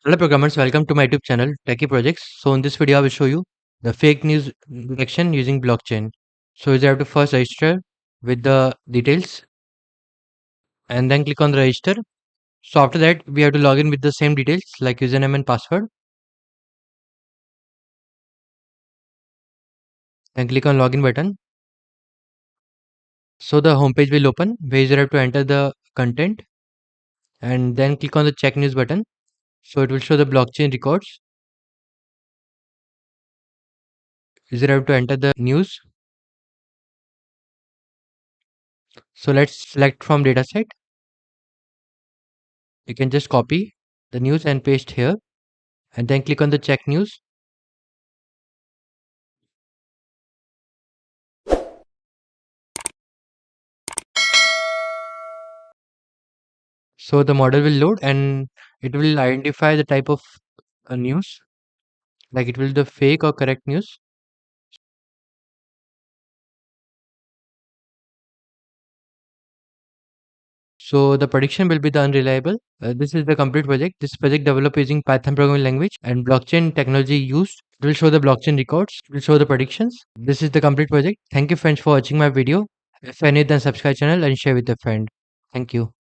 Hello programmers, welcome to my YouTube channel Techie Projects. So in this video I will show you the fake news detection using blockchain. So you have to first register with the details and then click on the register. So after that we have to log in with the same details like username and password. Then click on login button. So the home page will open where you have to enter the content and then click on the check news button. So it will show the blockchain records. You have to enter the news. So let's select from dataset. You can just copy the news and paste here and then click on the check news. So the model will load and it will identify the type of news, like it will the fake or correct news. So the prediction will be the unreliable. This is the complete project. This project developed using Python programming language and blockchain technology used. It will show the blockchain records. It will show the predictions. This is the complete project. Thank you friends for watching my video. If you are new, then subscribe channel and share with a friend. Thank you.